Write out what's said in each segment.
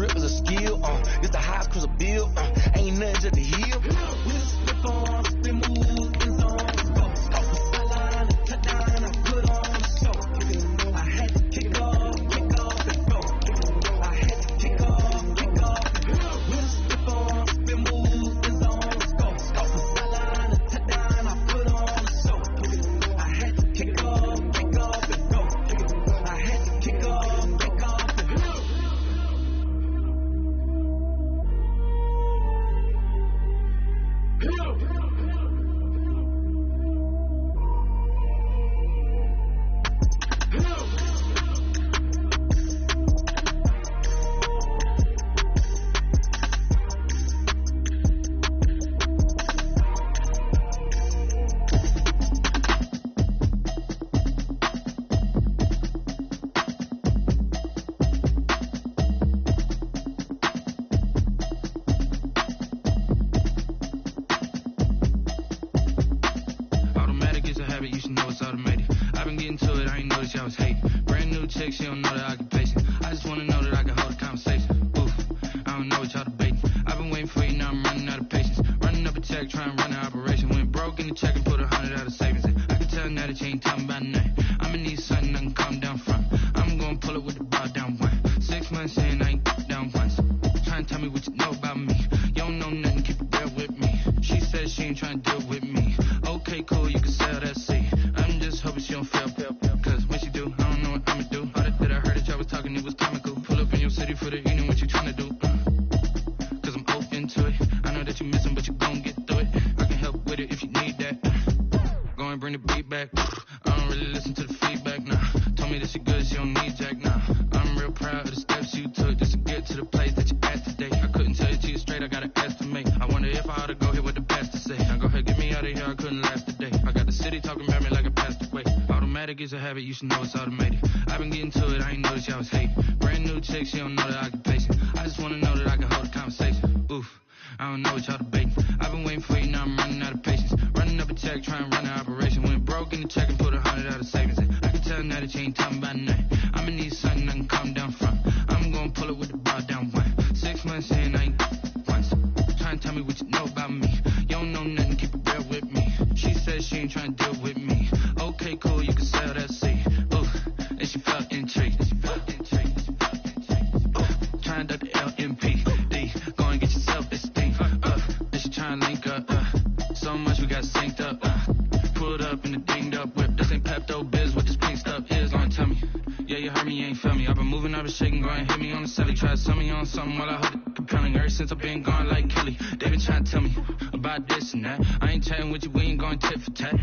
drip is a skill. It's the highest cruise a bill. Ain't nothing just to heal. We'll slip on, spin moves, in zones. Go, sideline, touchdown, I put on the show. I had to kick off, and go. I had to kick off, and go. We'll slip on, spin moves, in zones. Go, sideline, touchdown, I put on the show. I had to kick off, and go. I had to kick off, and go. She don't know the occupation. I just wanna know that I can hold a conversation. Oof, I don't know what y'all debating. I've been waiting for you, now I'm running out of patience. Running up a check, trying to run an operation. Went broke in the check and put 100 out of savings in. I can tell now that you ain't talking about nothing. I'ma need something I can calm down from. I'm gonna pull it with the bar down one. 6 months in, I ain't down once. Trying to tell me what you know about me. You don't know nothing, keep it real with me. She said she ain't trying to deal with me. Okay, cool, you can sell that seat. I'm just hoping she don't fail. Cause when she do, I don't know what I'ma do. That I heard that y'all was talking, it was comical. Pull up in your city for the evening, what you tryna do? Cause I'm open to it. I know that you missing, but you gon' get through it. I can help with it if you need that. Go and bring the beat back. I don't really listen to the feedback, nah. Told me that she good, she don't need jack, nah. I'm real proud of the steps you took just to get to the place that you at today. I couldn't tell you to you straight, I gotta estimate. I wonder if I ought to go here with the pastor say. Now go ahead, get me out of here, I couldn't last today. I got the city talking about me like I passed away. Automatic is a habit, you should know it's automated. I've been getting to it, I ain't noticed y'all was hating. Brand new chick, she don't know the occupation. I just wanna know that I can hold a conversation. Oof, I don't know what y'all debating. I've been waiting for you, now I'm running out of patience. Running up a check, trying to run an operation. Went broke in the check and put 100 out of savings in. I can tell now that you ain't talking about nothing. I'ma need something I can calm down from. I'm gonna pull it with the bar down one. 6 months in, I ain't once. Trying to tell me what you know about me. You don't know nothing, keep it real with me. She said she ain't trying to deal with me. Okay, cool, you can sell that seat. Oof, and she felt intrigued. Trying to duck the LMPD. Go and get your self-esteem up. And she trying to link up. So much we got synced up. Pulled up in the dinged up whip. This ain't Pepto-Biz, what this pink stuff is. Long tell me. Yeah, you heard me, you ain't feel me. I've been moving, I've been shaking, go and hit me on the celly. Try to sell me on something while I hold it compelling. Ever since I've been gone like Kelly. They been trying to tell me about this and that. I ain't chatting with you, we ain't going tit for tat.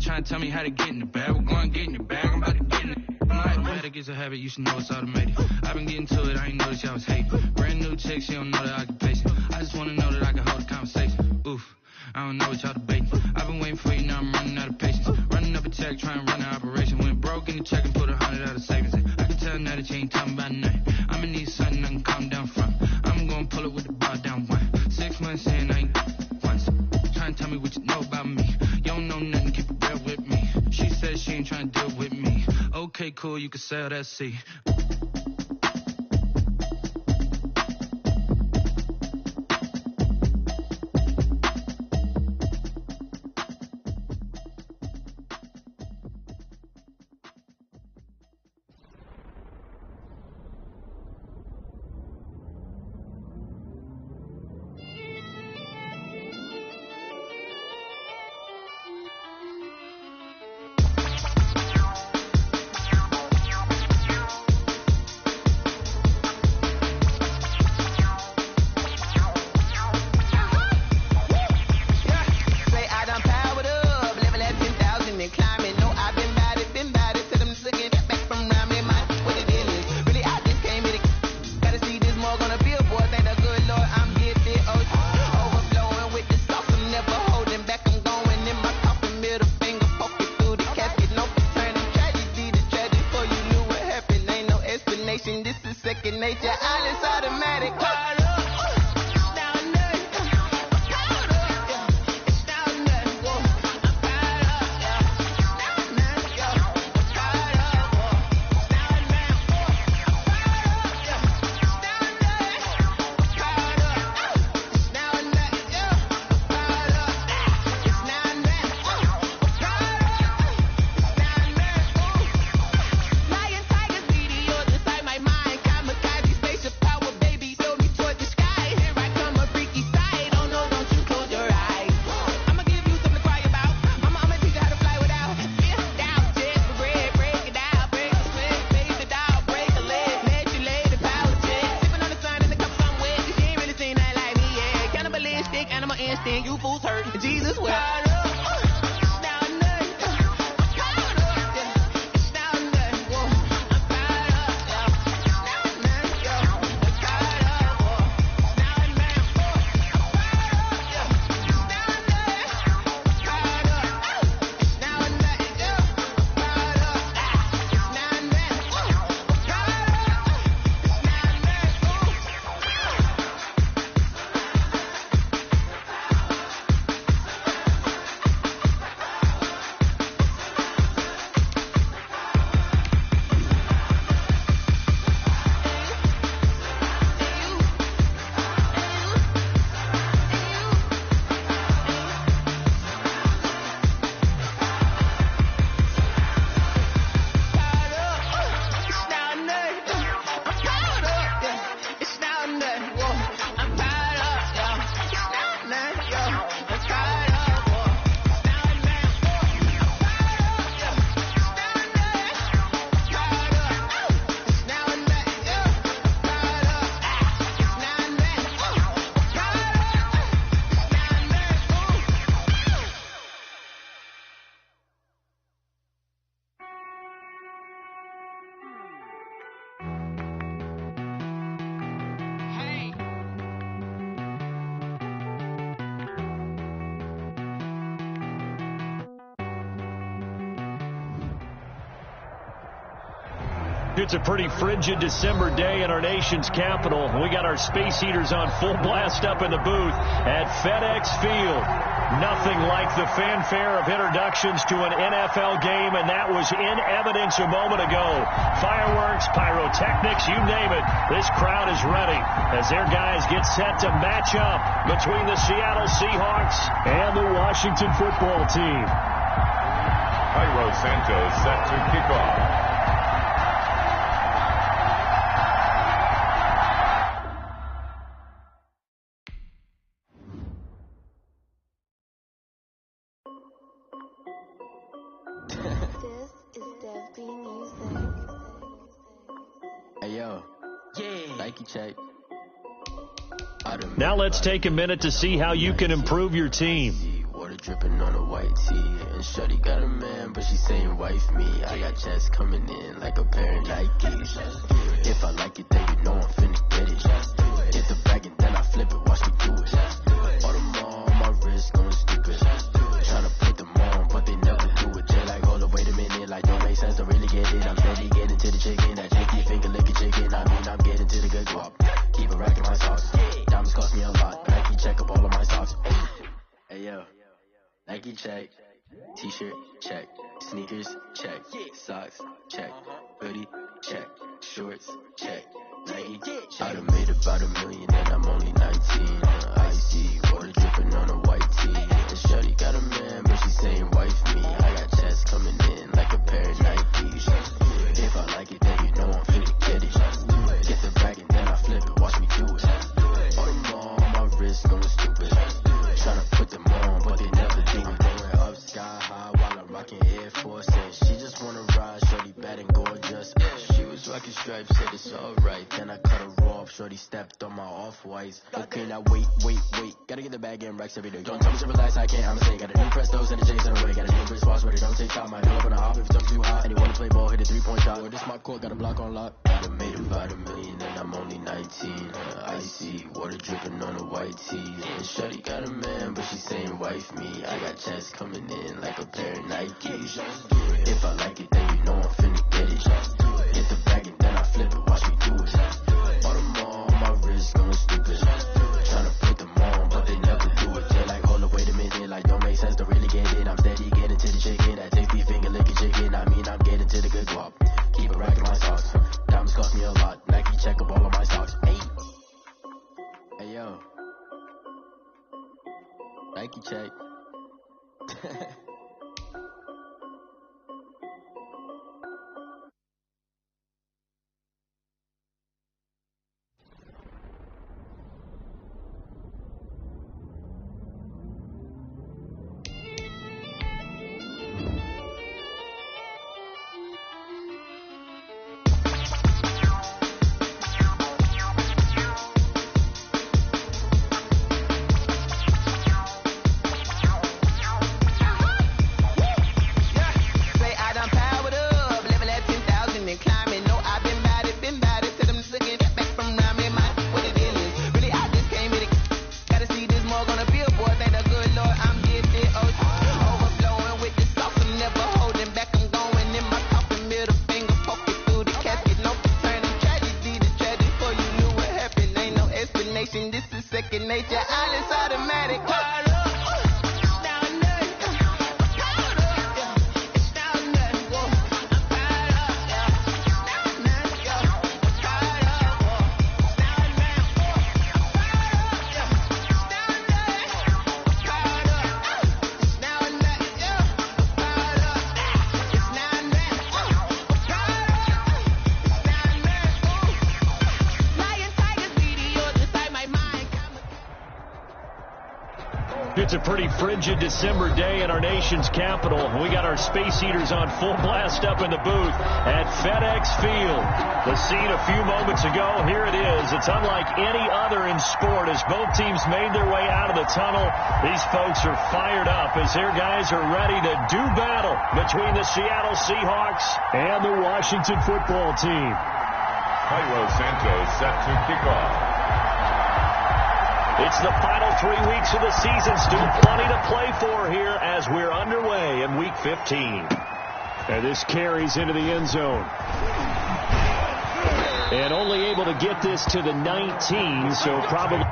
Trying to tell me how to get in the bag. We're going to get in the bag, I'm about to get in it. Automatic is a habit, you should know it's automated. I've been getting to it, I ain't noticed y'all was hating. Brand new chick, she don't know the occupation. I just wanna know that I can hold a conversation. Oof, I don't know what y'all debating. I've been waiting for you, now I'm running out of patience. Running up a check, trying to run an operation. Went broke in the check and put 100 out of savings in. I can tell now that you ain't talking about nothing. I'ma need something I can calm down from. I'm gonna pull it with the bar down one. 6 months in, I ain't once. Trying to tell me what you know about me. You don't know nothing, keep it real with me. She said she ain't trying to deal with me. Okay, cool, you can sell that seat. It's a pretty frigid December day in our nation's capital. We got our space heaters on full blast up in the booth at FedEx Field. Nothing like the fanfare of introductions to an NFL game, and that was in evidence a moment ago. Fireworks, pyrotechnics, you name it. This crowd is ready as their guys get set to match up between the Seattle Seahawks and the Washington football team. Cairo Santos set to kick off. Now let's take a minute to see how you can improve your team. Water dripping on a white tee, and shorty got a man, but she saying wife me. I got chest coming in like a pair of Nikes. If I like it, then you know I'm finna get it. Get the bag and then I flip it, watch me do it. All them on my wrist going stupid. Tryna put them on, but they never do it. Jay like, hold up, wait a minute, like don't make sense, don't really get it. I'm steady getting to the chicken, that janky finger licking chicken. I mean, I'm getting to the good guap. Keep a rack in my socks. Diamonds cost me a lot. Nike check up all of my socks. Hey yo, Nike check. T-shirt check. Sneakers check. Socks check. Hoodie check. Shorts check. Nike. I done made about $1 million and I'm only 19. Icy water dripping on a white tee. And shorty got a man, but she saying wife me. I got chest coming in like a pair of Nikes. If I like it, then you know I'm finna get it. Get the bag and then I flip it. Watch me do it. All them on my wrist going stupid. Tryna put them on, but they never do it. Going up sky high while I'm rocking Air Force. And she just wanna ride, shorty bad and gorgeous. She was rocking stripes, said it's alright. Then I cut her off, shorty stepped on my off-whites. Okay, now wait. Gotta get the bag and racks every day. Don't tell me to relax, I can't, I'ma say. Got a new Prestos and a J's in the way. Got a new Chris Boss, but it don't take time. I know up on a hop if it's up too high. And you wanna play ball, hit a 3-point shot. Or this my court, got a block on lock. I done made about $1 million and I'm only 19. Icy water dripping on a white tee. And shorty got a man, but she saying wife me. I got chest coming in like a pair of Nikes. If I like it, then you know I'm finna get it. Get the bag and then I flip it, watch me do it. All them on my wrist going stupid. Tryna put them on, but they never do it. They're like, hold up, wait a minute, like don't make sense, don't really get it. I'm steady getting to the chicken, that tasty finger licking chicken. I mean, I'm getting to the good guap. Keep a rack in my socks. Diamonds cost me a lot. Nike check up all of my socks. Hey yo, Nike check. It's a pretty frigid December day in our nation's capital. We got our space heaters on full blast up in the booth at FedEx Field. The scene a few moments ago, here it is. It's unlike any other in sport as both teams made their way out of the tunnel. These folks are fired up as their guys are ready to do battle between the Seattle Seahawks and the Washington football team. Cairo Santos set to kick off. It's the final 3 weeks of the season. Still plenty to play for here as we're underway in Week 15. And this carries into the end zone. And only able to get this to the 19, so probably...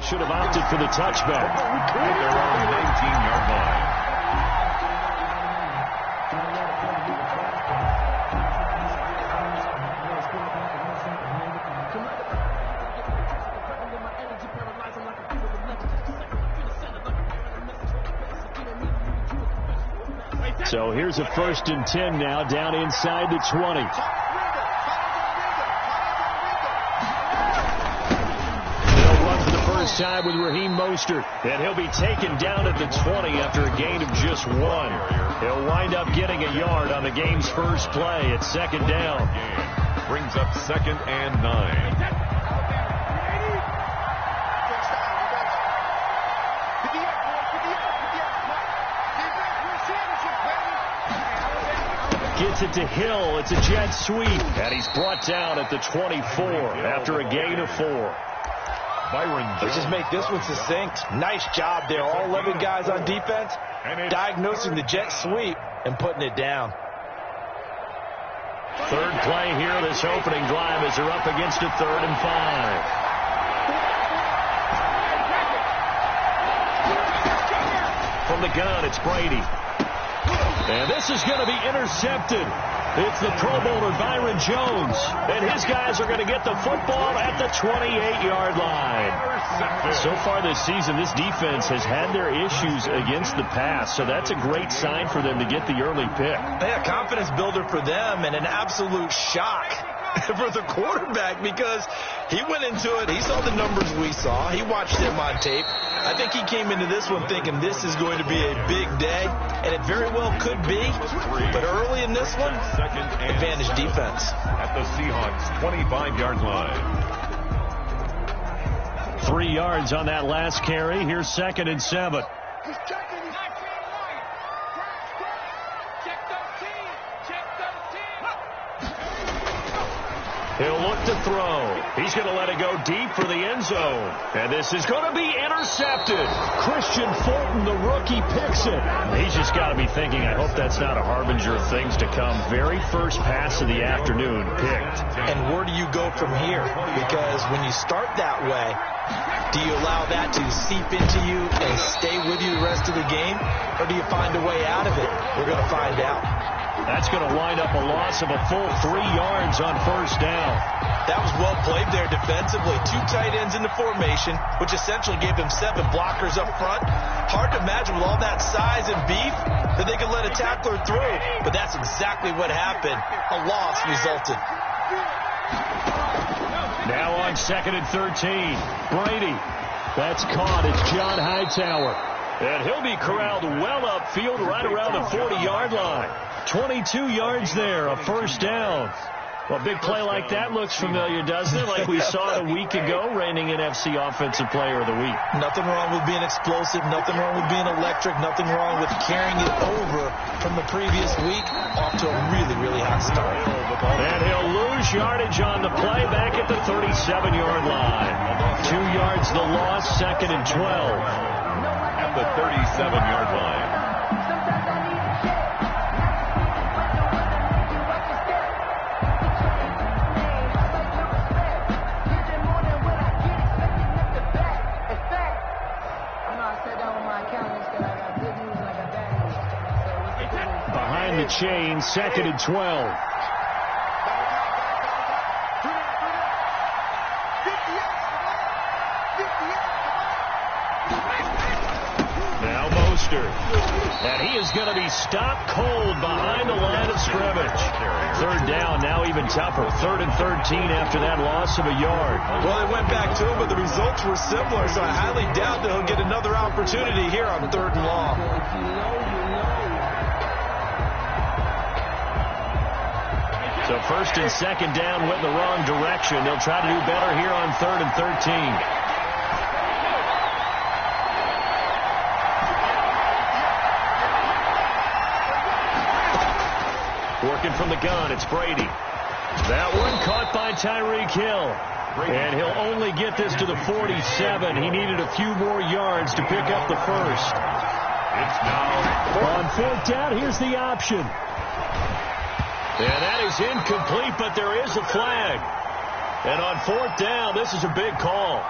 Should have opted for the touchback. At their own 19-yard line. So here's a 1st and 10 now, down inside the 20. Time with Raheem Mostert, and he'll be taken down at the 20 after a gain of just 1. He'll wind up getting a yard on the game's first play at 2nd down. Brings up 2nd and 9. Gets it to Hill. It's a jet sweep, and he's brought down at the 24 after a gain of 4. Let's just make this one succinct. Nice job there. All 11 guys on defense diagnosing the jet sweep and putting it down. 3rd play here, this opening drive as they're up against a 3rd and 5. From the gun, it's Brady. And this is going to be intercepted. It's the Pro Bowler Byron Jones. And his guys are going to get the football at the 28-yard line. So far this season, this defense has had their issues against the pass. So that's a great sign for them to get the early pick. Yeah, confidence builder for them and an absolute shock for the quarterback because he went into it. He saw the numbers we saw. He watched them on tape. I think he came into this one thinking this is going to be a big day, and it very well could be. But early in this one, advantage defense. At the Seahawks' 25-yard line. 3 yards on that last carry. Here's 2nd and 7. He'll look to throw. He's going to let it go deep for the end zone. And this is going to be intercepted. Christian Fulton, the rookie, picks it. He's just got to be thinking, I hope that's not a harbinger of things to come. Very first pass of the afternoon, picked. And where do you go from here? Because when you start that way, do you allow that to seep into you and stay with you the rest of the game? Or do you find a way out of it? We're going to find out. That's going to wind up a loss of a full 3 yards on 1st down. That was well played there defensively. 2 tight ends in the formation, which essentially gave them 7 blockers up front. Hard to imagine with all that size and beef that they could let a tackler through. But that's exactly what happened. A loss resulted. Now on 2nd and 13. Brady. That's caught. It's John Hightower. And he'll be corralled well upfield right around the 40-yard line. 22 yards there, a 1st down. Well, a big play like that looks familiar, doesn't it? Like we saw it a week ago, reigning NFC Offensive Player of the Week. Nothing wrong with being explosive, nothing wrong with being electric, nothing wrong with carrying it over from the previous week off to a really, really hot start. And he'll lose yardage on the play back at the 37-yard line. 2 yards the loss, 2nd and 12. At the 37-yard line. Behind the chain, 2nd and 12. Now Mostert. And he is going to be stopped cold behind the line of scrimmage. Third down, now even tougher. 3rd and 13 after that loss of a yard. Well, they went back to it, but the results were similar, so I highly doubt that he'll get another opportunity here on 3rd and long. So 1st and 2nd down went in the wrong direction. They'll try to do better here on 3rd and 13. Working from the gun, it's Brady. That one caught by Tyreek Hill. And he'll only get this to the 47. He needed a few more yards to pick up the first. It's now on 4th down, here's the option. And that is incomplete, but there is a flag. And on 4th down, this is a big call.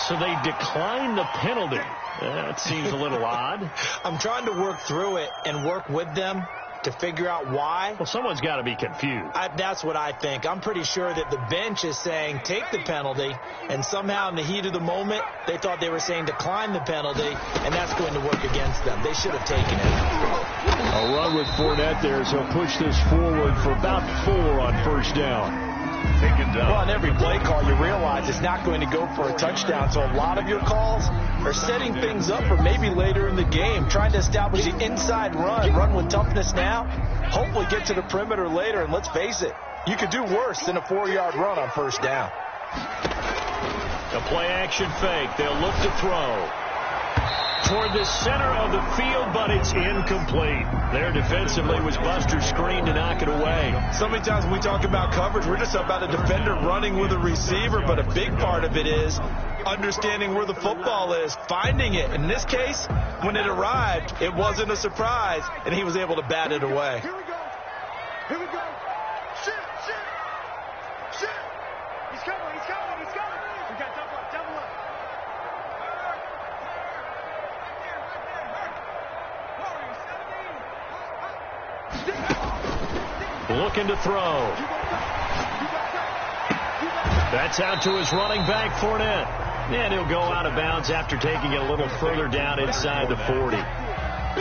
So they decline the penalty. That seems a little odd. I'm trying to work through it and work with them to figure out why. Well, someone's got to be confused. That's what I think. I'm pretty sure that the bench is saying take the penalty, and somehow in the heat of the moment, they thought they were saying decline the penalty, and that's going to work against them. They should have taken it. A run with Fournette there, so push this forward for about 4 on 1st down. taken down. Well, on every play call, you realize it's not going to go for a touchdown, so a lot of your calls are setting things up for maybe later in the game, trying to establish the inside run with toughness now, hopefully get to the perimeter later, and let's face it, you could do worse than a 4-yard run on 1st down. The play-action fake. They'll look to throw toward the center of the field, but it's incomplete. There defensively was Buster's screen to knock it away. So many times when we talk about coverage, we're just about a defender running with a receiver, but a big part of it is understanding where the football is, finding it. In this case, when it arrived, it wasn't a surprise, and he was able to bat it away. Here we go. Here we go. Shoot. He's coming. We got double up. Looking to throw. That's out to his running back, Fournette. And he'll go out of bounds after taking it a little further down inside the 40.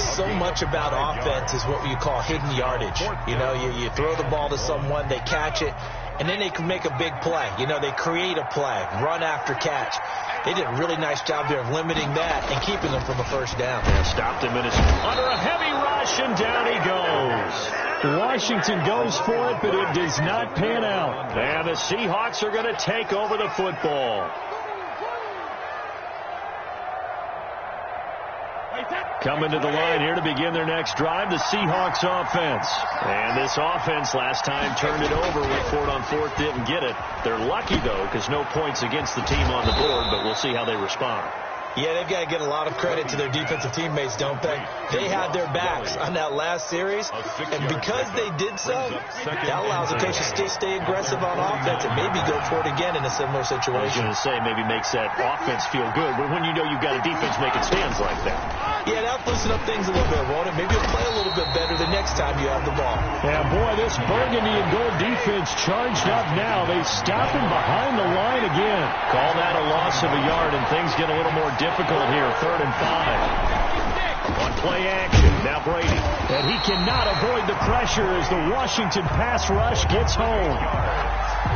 So much about offense is what you call hidden yardage. You know, you throw the ball to someone, they catch it, and then they can make a big play. You know, they create a play, run after catch. They did a really nice job there of limiting that and keeping them from a 1st down. Stopped him in his under a heavy rush, and down he goes. Washington goes for it, but it does not pan out. And the Seahawks are going to take over the football. Coming to the line here to begin their next drive, the Seahawks offense. And this offense last time turned it over, went for it on 4th, didn't get it. They're lucky, though, because no points against the team on the board, but we'll see how they respond. Yeah, they've got to get a lot of credit to their defensive teammates, don't they? They had their backs on that last series, and because they did so, that allows the coach to still stay aggressive on offense and maybe go for it again in a similar situation. I was going to say, maybe makes that offense feel good, but when you know you've got a defense making stands like that. Yeah, that'll loosen up things a little bit, won't it? Maybe you'll play a little bit better the next time you have the ball. Yeah, boy, this burgundy and gold defense charged up now. They stop him behind the line again. Call that a loss of a yard, and things get a little more difficult here. 3rd and 5. On play action, now Brady. And he cannot avoid the pressure as the Washington pass rush gets home.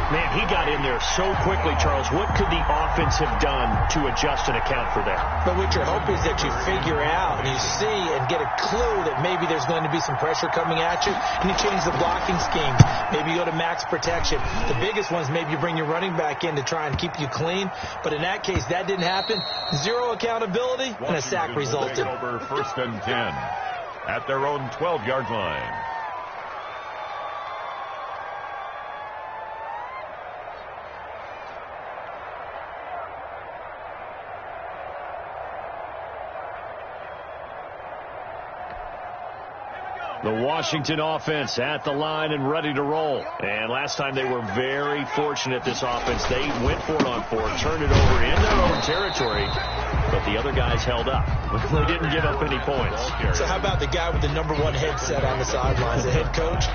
Man, he got in there so quickly, Charles. What could the offense have done to adjust and account for that? But what you're hoping is that you figure out and you see and get a clue that maybe there's going to be some pressure coming at you, and you change the blocking schemes. Maybe you go to max protection. The biggest ones, maybe you bring your running back in to try and keep you clean. But in that case, that didn't happen. Zero accountability, and a sack resulted. Over 1st and 10 at their own 12-yard line. The Washington offense at the line and ready to roll. And last time they were very fortunate, this offense. They went for it on 4th, turned it over in their own territory, but the other guys held up. They didn't give up any points. So how about the guy with the #1 headset on the sidelines, the head coach?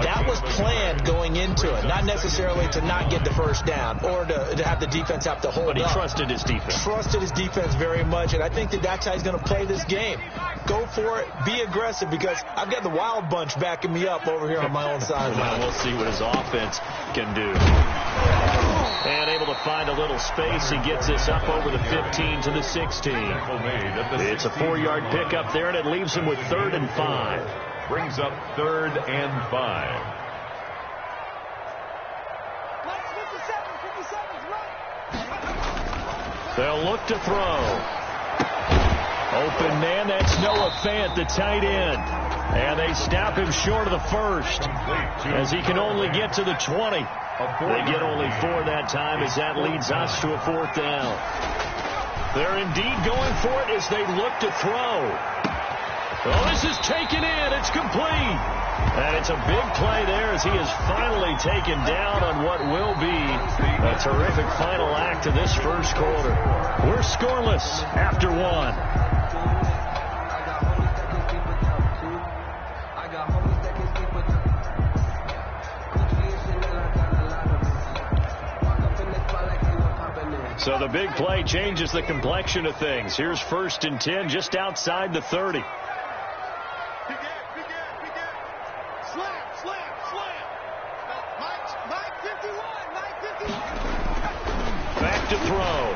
That was planned going into it, not necessarily to not get the first down or to have the defense have to hold up. But he trusted his defense. Trusted his defense very much, and I think that's how he's going to play this game. Go for it. Be aggressive, because I've got the Wild Bunch backing me up over here on my own sideline. Well, we'll see what his offense can do. And able to find a little space. He gets this up over the 15 to the 16. It's a 4-yard pickup there, and it leaves him with 3rd and 5. Brings up 3rd and 5. They'll look to throw. Open man, that's Noah Fant, the tight end. And they snap him short of the first, as he can only get to the 20. They get only 4 that time, as that leads us to a 4th down. They're indeed going for it as they look to throw. Oh, this is taken in. It's complete. And it's a big play there, as he is finally taken down on what will be a terrific final act of this first quarter. We're scoreless after 1. So the big play changes the complexion of things. Here's 1st and 10 just outside the 30. Back to throw.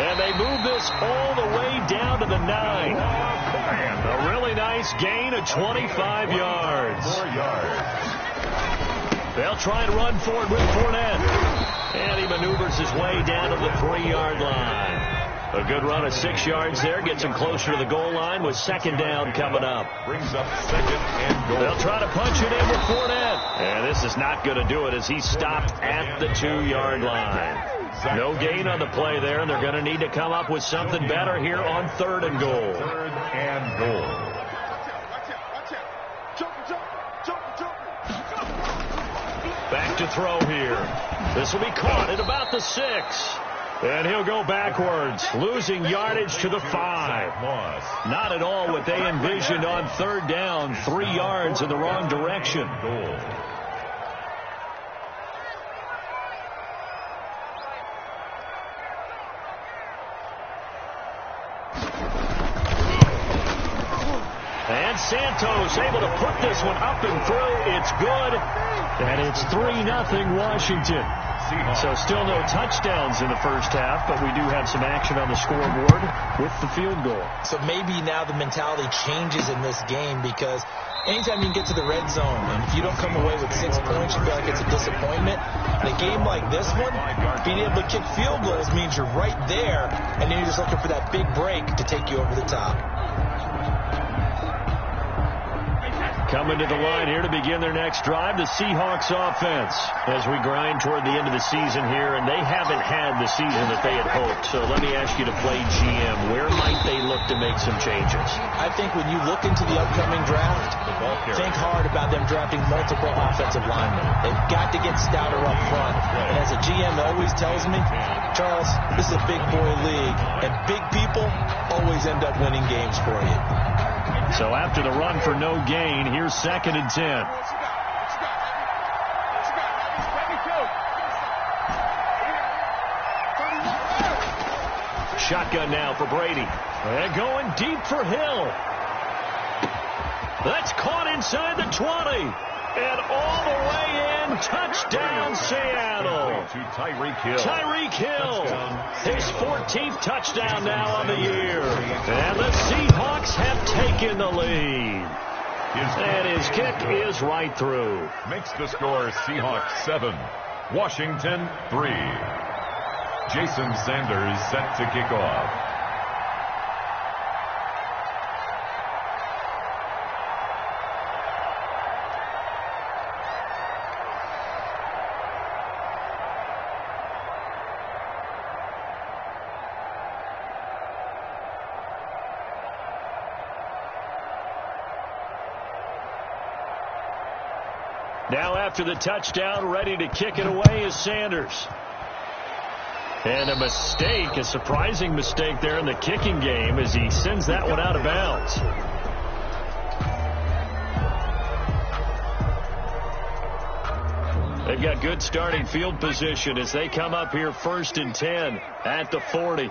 And they move this all the way down to the 9. A really nice gain of 25 yards. 4 yards. They'll try and run for it with Fournette. And he maneuvers his way down to the 3-yard line. A good run of 6 yards there. Gets him closer to the goal line with 2nd down coming up. Brings up 2nd and goal. They'll try to punch it in with Fournette. And this is not going to do it, as he stopped at the 2-yard line. No gain on the play there, and they're going to need to come up with something better here on 3rd and goal. 3rd and goal. Back to throw here. This will be caught at about the 6. And he'll go backwards, losing yardage to the 5. Not at all what they envisioned on 3rd down. 3 yards in the wrong direction. Goal. And Santos able to put this one up and through. It's good. And it's 3-0 Washington. So still no touchdowns in the first half, but we do have some action on the scoreboard with the field goal. So maybe now the mentality changes in this game, because anytime you can get to the red zone, and if you don't come away with 6 points, you feel like it's a disappointment. In a game like this one, being able to kick field goals means you're right there, and then you're just looking for that big break to take you over the top. Coming to the line here to begin their next drive, the Seahawks offense, as we grind toward the end of the season here, and they haven't had the season that they had hoped. So let me ask you to play GM. Where might they look to make some changes? I think when you look into the upcoming draft, think hard about them drafting multiple offensive linemen. They've got to get stouter up front. And as a GM always tells me, Charles, this is a big boy league, and big people always end up winning games for you. So after the run for no gain, here's 2nd and 10. Shotgun now for Brady. And going deep for Hill. That's caught inside the 20. And all the way in, touchdown Seattle. To Tyreek Hill. Tyreek Hill, his 14th touchdown now on the year. And the Seahawks have taken the lead. And his kick is right through. Makes the score Seahawks 7, Washington 3. Jason Sanders set to kick off. Now after the touchdown, ready to kick it away is Sanders. And a mistake, a surprising mistake there in the kicking game as he sends that one out of bounds. They've got good starting field position as they come up here 1st and 10 at the 40.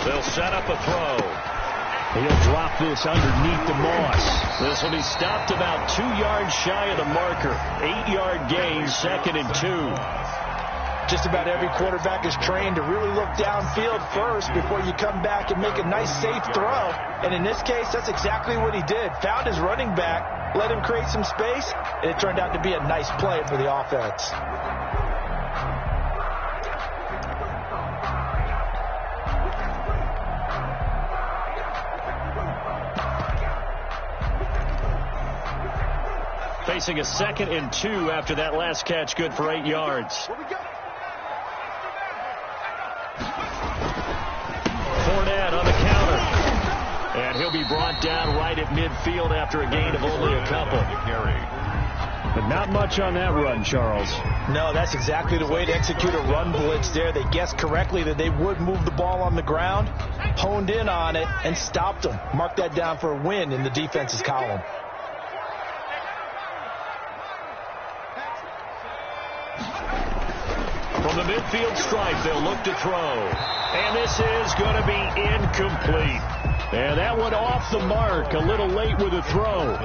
They'll set up a throw. He'll drop this underneath the moss. This will be stopped about 2 yards shy of the marker. 8-yard gain, 2nd and 2. Just about every quarterback is trained to really look downfield first before you come back and make a nice, safe throw. And in this case, that's exactly what he did. Found his running back, let him create some space, and it turned out to be a nice play for the offense. Facing a 2nd and 2 after that last catch, good for 8 yards. Fournette on the counter. And he'll be brought down right at midfield after a gain of only a couple. But not much on that run, Charles. No, that's exactly the way to execute a run blitz there. They guessed correctly that they would move the ball on the ground, honed in on it, and stopped them. Mark that down for a win in the defense's column. From the midfield stripe, they'll look to throw. And this is going to be incomplete. And that one off the mark, a little late with a throw.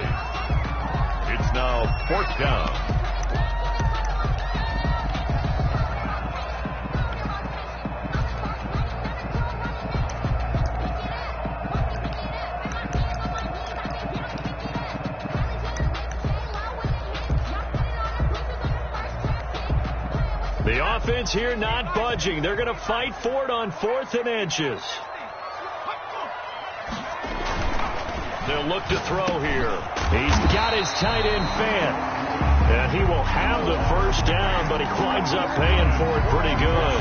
It's now 4th down. The offense here not budging. They're going to fight for it on 4th and inches. They'll look to throw here. He's got his tight end fan. And he will have the first down, but he winds up paying for it pretty good.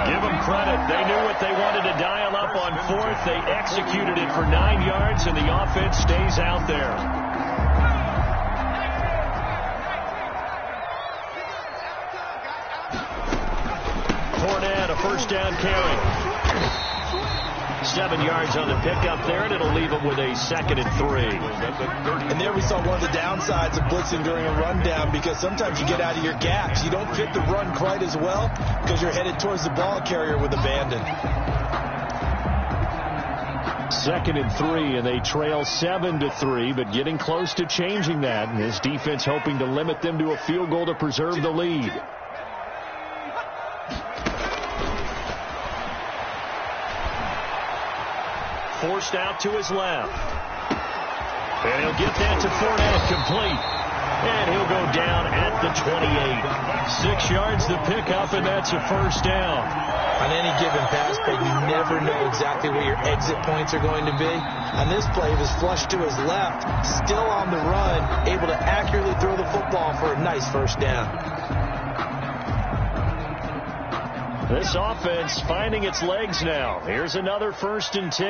Give them credit. They knew what they wanted to dial up on 4th. They executed it for 9 yards, and the offense stays out there. Fournette, a first down carry. 7 yards on the pickup there, and it'll leave them with a 2nd and 3. And there we saw one of the downsides of blitzing during a rundown, because sometimes you get out of your gaps. You don't fit the run quite as well because you're headed towards the ball carrier with abandon. 2nd and 3, and they trail 7-3, but getting close to changing that. And this defense hoping to limit them to a field goal to preserve the lead. Forced out to his left. And he'll get that to Fournette, complete. And he'll go down at the 28. 6 yards the pickup, and that's a first down. On any given pass play, you never know exactly where your exit points are going to be. On this play, he was flushed to his left, still on the run, able to accurately throw the football for a nice first down. This offense finding its legs now. Here's another 1st and 10.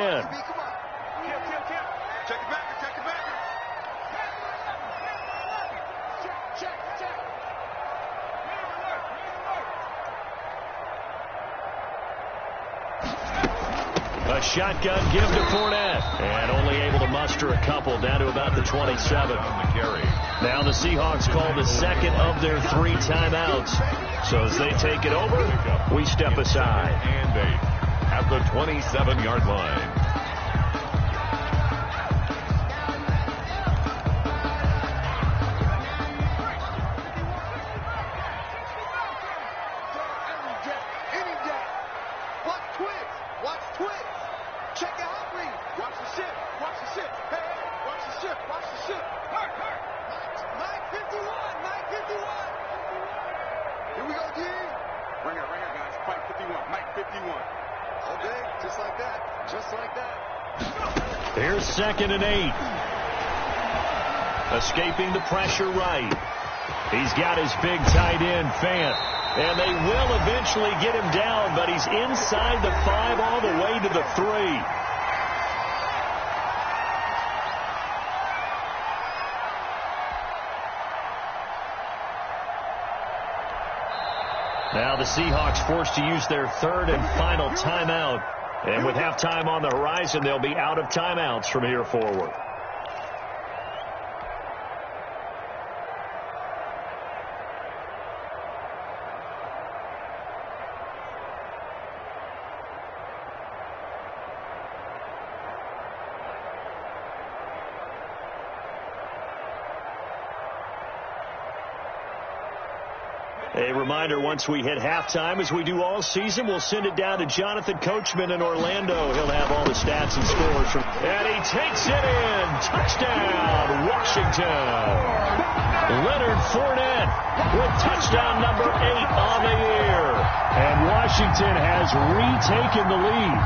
A shotgun give to Fournette. And only able to muster a couple down to about the 27. Now the Seahawks call the 2nd of their 3 timeouts. So as they take it over, we step aside. And 8 at the 27-yard line. Here's 2nd and 8. Escaping the pressure right. He's got his big tight end, Fant. And they will eventually get him down, but he's inside the 5 all the way to the 3. Now the Seahawks forced to use their third and final timeout. And with halftime on the horizon, they'll be out of timeouts from here forward. A reminder, once we hit halftime, as we do all season, we'll send it down to Jonathan Coachman in Orlando. He'll have all the stats and scores. And he takes it in. Touchdown, Washington. Leonard Fournette with touchdown number 8 on the year. And Washington has retaken the lead.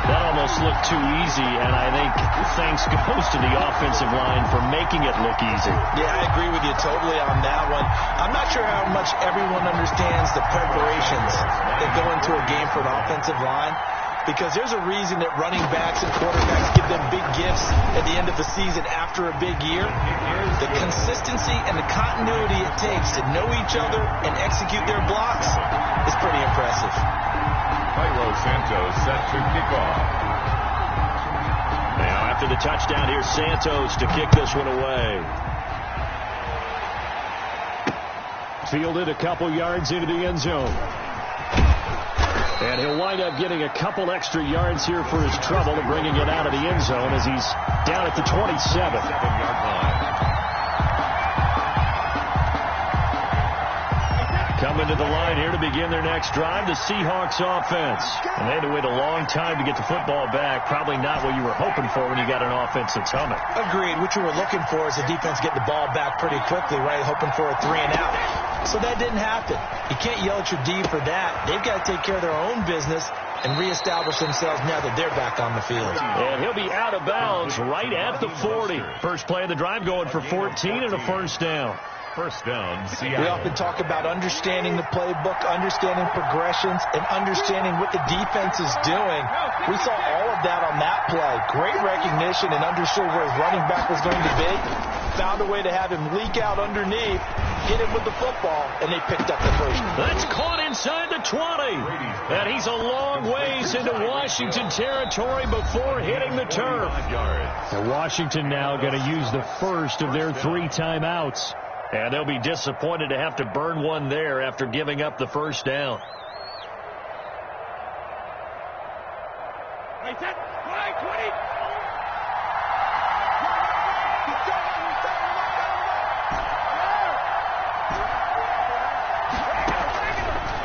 That almost looked too easy, and I think thanks goes to the offensive line for making it look easy. Yeah, I agree with you totally on that one. I'm not sure how much everyone understands the preparations that go into a game for an offensive line, because there's a reason that running backs and quarterbacks give them big gifts at the end of the season after a big year. The consistency and the continuity it takes to know each other and execute their blocks is pretty impressive. Santos set to kick off. Now after the touchdown, here's Santos to kick this one away. Fielded a couple yards into the end zone. And he'll wind up getting a couple extra yards here for his trouble and bringing it out of the end zone as he's down at the 27. 7-yard line. Coming to the line here to begin their next drive, the Seahawks offense. And they had to wait a long time to get the football back. Probably not what you were hoping for when you got an offense that's humming. Agreed. What you were looking for is the defense getting the ball back pretty quickly, right? Hoping for a 3-and-out. So that didn't happen. You can't yell at your D for that. They've got to take care of their own business and reestablish themselves now that they're back on the field. And he'll be out of bounds right at the 40. First play of the drive going for 14 and a first down. First down, Seattle. We often talk about understanding the playbook, understanding progressions, and understanding what the defense is doing. We saw all of that on that play. Great recognition and understood where his running back was going to be. Found a way to have him leak out underneath, hit him with the football, and they picked up the first. That's caught inside the 20. And he's a long ways into Washington territory before hitting the turf. And Washington now going to use the first of their 3 timeouts. And they'll be disappointed to have to burn one there after giving up the first down.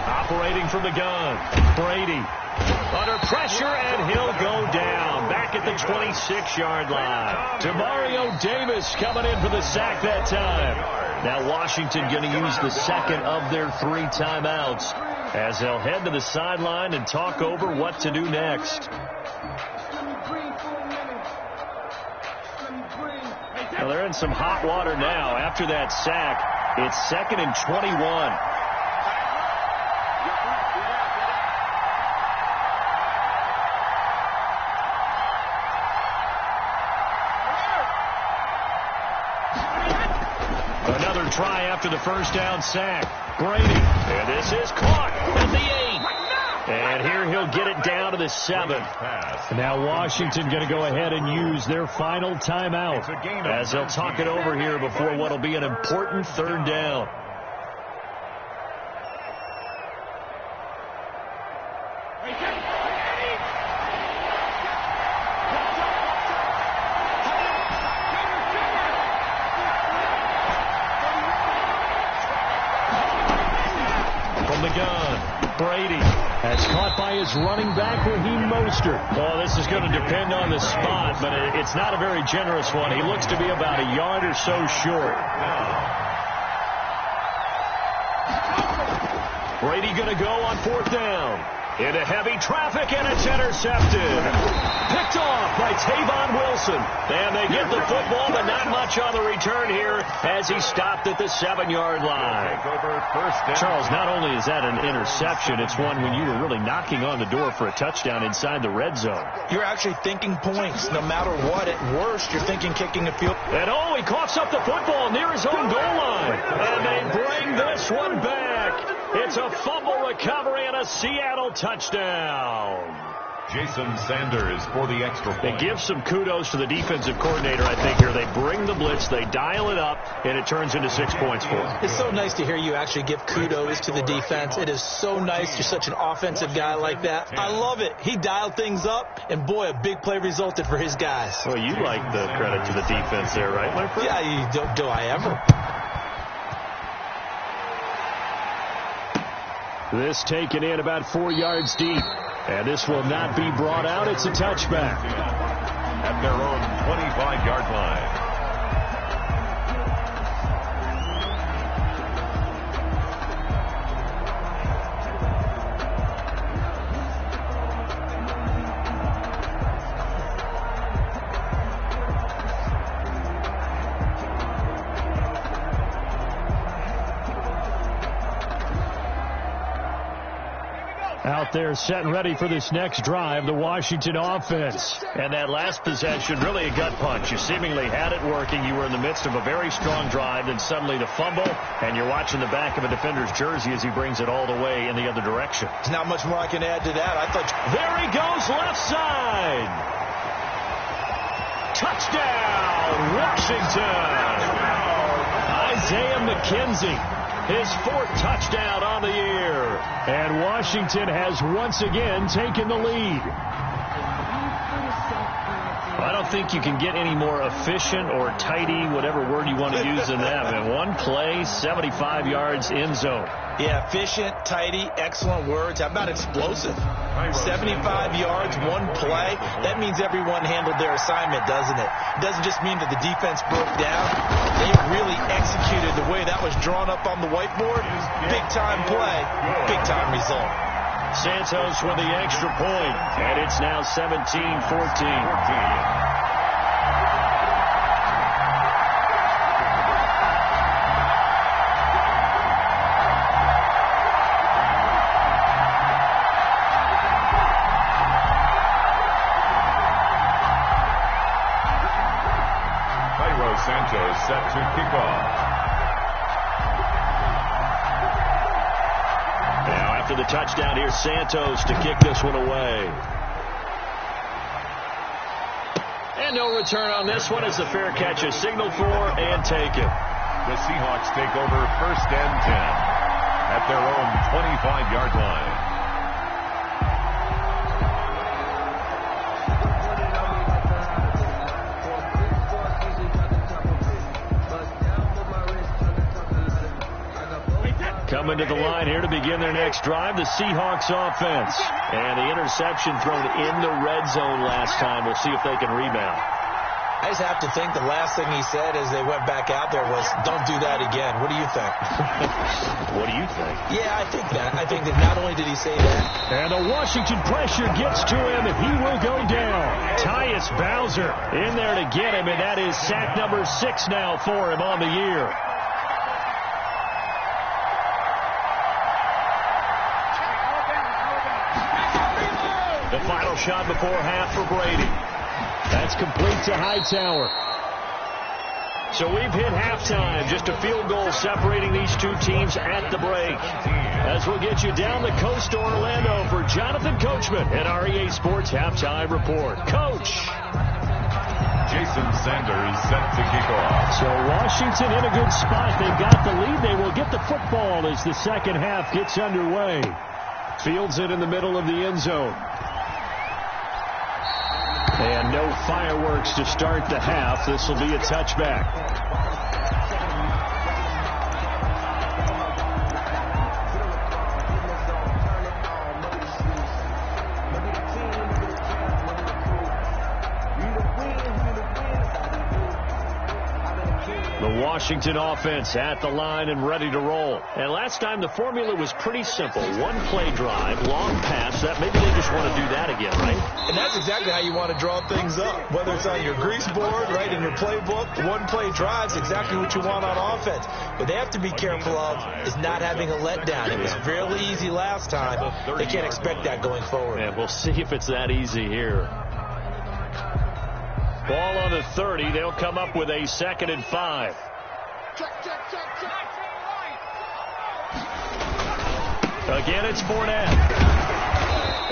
Operating from the gun, Brady. Under pressure, and he'll go down. Back at the 26-yard line. Demario Davis coming in for the sack that time. Now Washington going to use the second of their 3 timeouts as they'll head to the sideline and talk over what to do next. Well, they're in some hot water now. After that sack, it's 2nd and 21. Another try after the first down sack. Brady. And this is caught at the 8. And here he'll get it down to the 7. And now Washington going to go ahead and use their final timeout as they'll talk it over here before what will be an important 3rd down. Brady. That's caught by his running back, Raheem Mostert. Well, this is going to depend on the spot, but it's not a very generous one. He looks to be about a yard or so short. Brady going to go on 4th down. Into heavy traffic, and it's intercepted. Picked off by Tavon Wilson. And they get the football, but not much on the return here as he stopped at the 7-yard line. Charles, not only is that an interception, it's one when you were really knocking on the door for a touchdown inside the red zone. You're actually thinking points. No matter what, at worst, you're thinking kicking a field. And he coughs up the football near his own goal line. And they bring this one back. It's a fumble recovery and a Seattle touchdown. Jason Sanders for the extra point. They give some kudos to the defensive coordinator, I think, here. They bring the blitz, they dial it up, and it turns into 6 points for them. It's so nice to hear you actually give kudos to the defense. It is so nice. You're such an offensive guy like that. I love it. He dialed things up, and boy, a big play resulted for his guys. Well, you like the credit to the defense there, right, my friend? Yeah, do I ever? This taken in about 4 yards deep. And this will not be brought out. It's a touchback. At their own 25-yard line. Out there set and ready for this next drive, the Washington offense. And that last possession, really a gut punch. You seemingly had it working. You were in the midst of a very strong drive, then suddenly the fumble, and you're watching the back of a defender's jersey as he brings it all the way in the other direction. There's not much more I can add to that. I thought. There he goes, left side. Touchdown, Washington. Isaiah McKenzie. His 4th touchdown on the year. And Washington has once again taken the lead. I don't think you can get any more efficient or tidy, whatever word you want to use in that. And one play, 75 yards in zone. Yeah, efficient, tidy, excellent words. How about explosive? 75 yards, one play. That means everyone handled their assignment, doesn't it? It doesn't just mean that the defense broke down. They really executed the way that was drawn up on the whiteboard. Big-time play, big-time result. Santos with the extra point, and it's now 17-14. Santos set to kick off. Now after the touchdown, here's Santos to kick this one away. And no return on this one as the fair catch is signaled for and taken. The Seahawks take over 1st and 10 at their own 25-yard line. Coming to the line here to begin their next drive, the Seahawks offense. And the interception thrown in the red zone last time. We'll see if they can rebound. I just have to think the last thing he said as they went back out there was, don't do that again. What do you think? What do you think? Yeah, I think that. I think that not only did he say that. And the Washington pressure gets to him, and he will go down. Tyus Bowser in there to get him, and that is sack number 6 now for him on the year. The final shot before half for Brady. That's complete to Hightower. So we've hit halftime. Just a field goal separating these two teams at the break. As we'll get you down the coast to Orlando for Jonathan Coachman at our EA Sports Halftime Report. Coach. Jason Sanders set to kick off. So Washington in a good spot. They've got the lead. They will get the football as the second half gets underway. Fields it in the middle of the end zone. And no fireworks to start the half. This will be a touchback. Washington offense at the line and ready to roll. And last time the formula was pretty simple. One play drive, long pass. That maybe they just want to do that again, right? And that's exactly how you want to draw things up. Whether it's on your grease board, right, in your playbook, one play drive's exactly what you want on offense. What they have to be careful of is not having a letdown. It was fairly easy last time. They can't expect that going forward. And we'll see if it's that easy here. Ball on the 30. They'll come up with a 2nd and 5. Again, it's Fournette.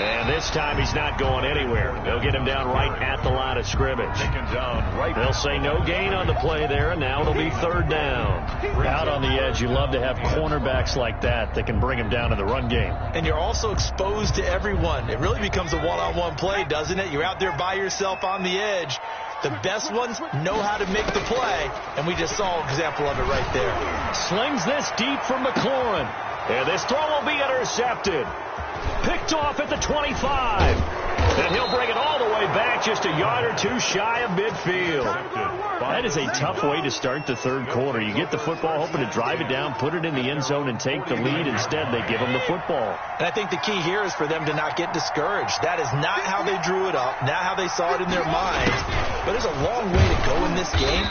And this time he's not going anywhere. They'll get him down right at the line of scrimmage. They'll say no gain on the play there, and now it'll be third down. Out on the edge, you love to have cornerbacks like that can bring him down in the run game. And you're also exposed to everyone. It really becomes a one-on-one play, doesn't it? You're out there by yourself on the edge. The best ones know how to make the play, and we just saw an example of it right there. Slings this deep from McLaurin. And this throw will be intercepted. Picked off at the 25. And he'll bring it all the way back just a yard or two shy of midfield. That is a tough way to start the third quarter. You get the football, hoping to drive it down, put it in the end zone, and take the lead. Instead, they give them the football. And I think the key here is for them to not get discouraged. That is not how they drew it up, not how they saw it in their minds. But there's a long way to go in this game.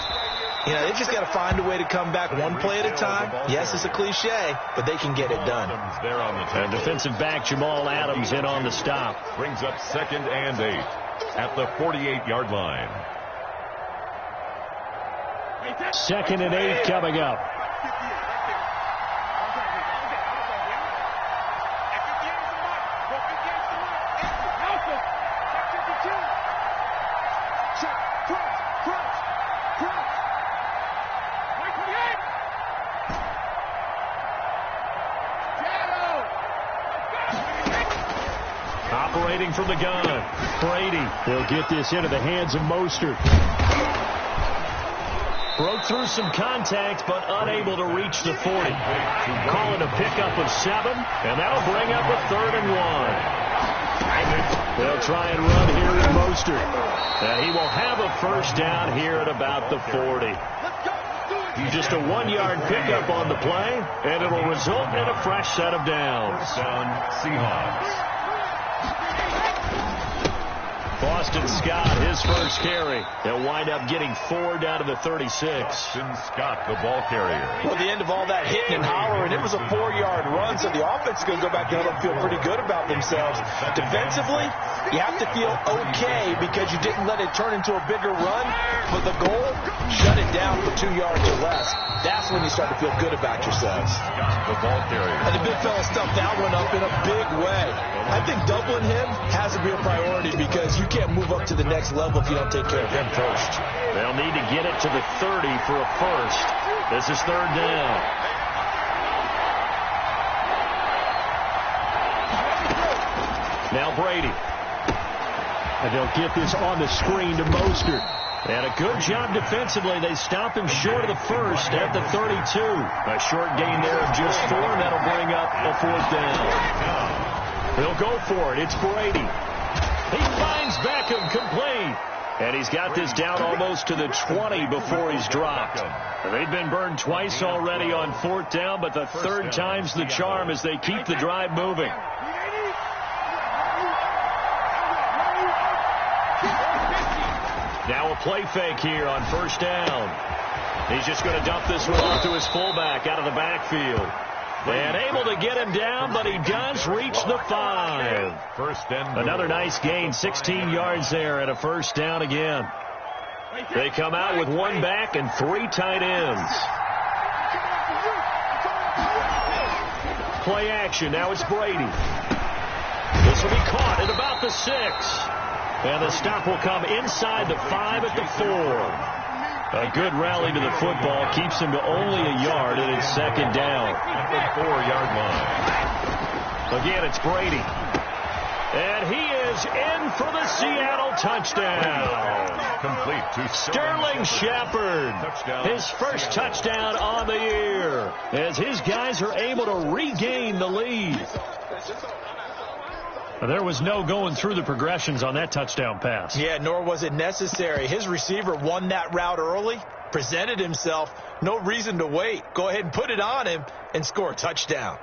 You know, they just got to find a way to come back one play at a time. Yes, it's a cliche, but they can get it done. And defensive back Jamal Adams in on the stop. Brings up 2nd and 8 at the 48-yard line. 2nd and 8 coming up. Operating from the gun, Brady. They'll get this into the hands of Mostert. Broke through some contact, but unable to reach the 40. Calling a pickup of 7, and that'll bring up a 3rd and 1. They'll try and run here with Mostert. And he will have a first down here at about the 40. Just a 1-yard pickup on the play, and it'll result in a fresh set of downs. Down Seahawks. Boston Scott, his first carry. They'll wind up getting 4 down to the 36. Boston Scott, the ball carrier. Well, the end of all that hitting and hollering, it was a 4-yard run, so the offense is going to go back and feel pretty good about themselves. Defensively, you have to feel okay because you didn't let it turn into a bigger run, but the goal, shut it down for 2 yards or less. That's when you start to feel good about yourselves. Scott, the ball carrier. And the big fella stuffed that one up in a big way. I think doubling him has to be a priority because you can't move up to the next level if you don't take care of him first. They'll need to get it to the 30 for a first. This is 3rd down. Now Brady. And they'll get this on the screen to Mostert. And a good job defensively. They stop him short of the first at the 32. A short gain there of just 4, and that'll bring up a 4th down. They'll go for it. It's Brady. He finds Beckham complete. And he's got this down almost to the 20 before he's dropped. They've been burned twice already on 4th down, but the 3rd time's the charm as they keep the drive moving. Now a play fake here on 1st down. He's just going to dump this one off to his fullback out of the backfield. And able to get him down, but he does reach the 5. First and another nice gain, 16 yards there, and a first down again. They come out with 1 back and 3 tight ends. Play action. Now it's Brady. This will be caught at about the 6. And the stop will come inside the 5 at the 4. A good rally to the football keeps him to only a yard, and it's 2nd down. At the 4-yard line. Again, it's Brady. And he is in for the Seattle touchdown. Complete to Sterling Shepard. His first touchdown on the year, as his guys are able to regain the lead. There was no going through the progressions on that touchdown pass. Yeah, nor was it necessary. His receiver won that route early, presented himself. No reason to wait. Go ahead and put it on him and score a touchdown.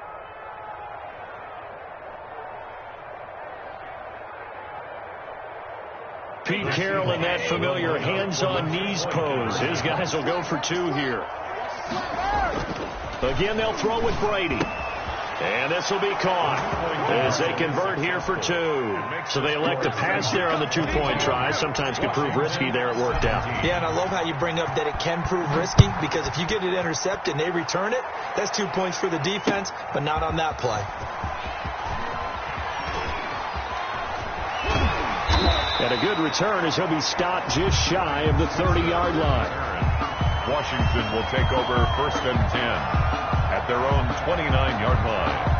Pete Carroll in that familiar hands-on knees pose. His guys will go for 2 here. Again, they'll throw with Brady. And this will be caught as they convert here for 2. So they elect to pass there on the 2-point try. Sometimes can prove risky. There it worked out. Yeah, and I love how you bring up that it can prove risky, because if you get it intercepted and they return it, that's 2 points for the defense, but not on that play. And a good return as he'll be stopped just shy of the 30-yard line. Washington will take over 1st and 10 at their own 29-yard line.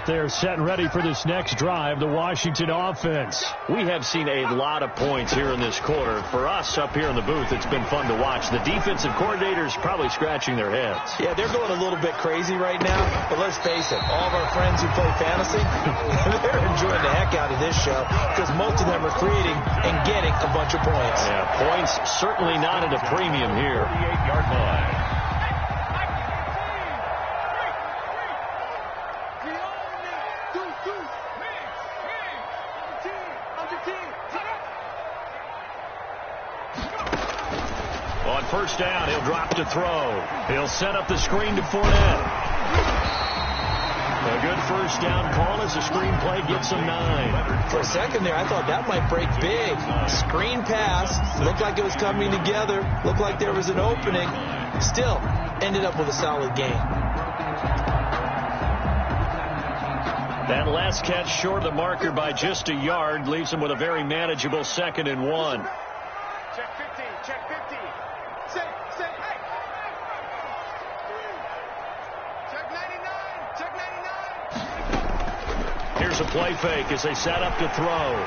They're set and ready for this next drive, the Washington offense. We have seen a lot of points here in this quarter. For us up here in the booth, it's been fun to watch. The defensive coordinators probably scratching their heads. Yeah, they're going a little bit crazy right now, but let's face it, all of our friends who play fantasy, they're enjoying the heck out of this show because most of them are creating and getting a bunch of points. Yeah, points certainly not at a premium here. 38-yard line. On first down, he'll drop to throw. He'll set up the screen to Fournette. A good first down call as the screen play gets him 9. For a second there, I thought that might break big. Screen pass. Looked like it was coming together. Looked like there was an opening. Still, ended up with a solid gain. That last catch short of the marker by just a yard leaves him with a very manageable 2nd and 1. Check 50, check 50. Say, hey. Check 99, check 99. Here's a play fake as they set up to throw.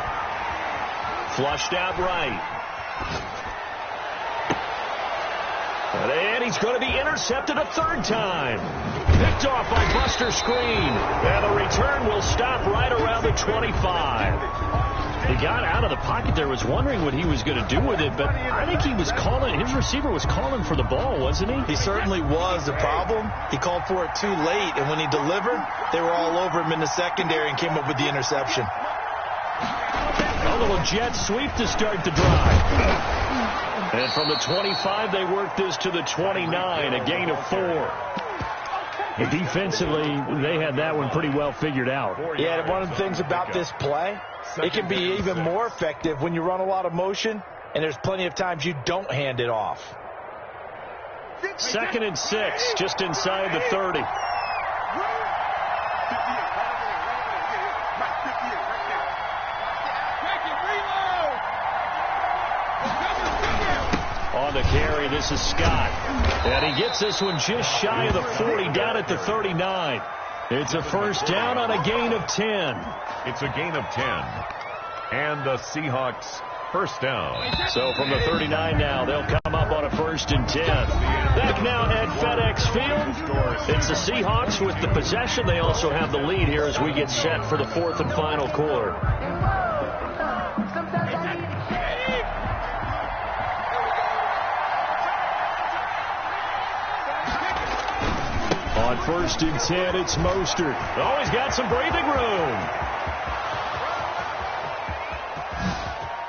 Flushed out right. And he's going to be intercepted a 3rd time. Picked off by Buster Screen. And the return will stop right around the 25. He got out of the pocket there, was wondering what he was going to do with it, but I think he was calling, his receiver was calling for the ball, wasn't he? He certainly was. The problem, he called for it too late, and when he delivered, they were all over him in the secondary and came up with the interception. A little jet sweep to start the drive. And from the 25, they work this to the 29, a gain of 4. And defensively, they had that one pretty well figured out. Yeah, one of the things about this play, it can be even more effective when you run a lot of motion, and there's plenty of times you don't hand it off. 2nd and 6, just inside the 30. On the carry, this is Scott. And he gets this one just shy of the 40, down at the 39. It's a first down on a gain of 10. It's a gain of 10. And the Seahawks first down. So from the 39 now, they'll come up on a 1st and 10. Back now at FedEx Field. It's the Seahawks with the possession. They also have the lead here as we get set for the 4th and final quarter. On 1st and 10, it's Mostert. Oh, he's got some breathing room.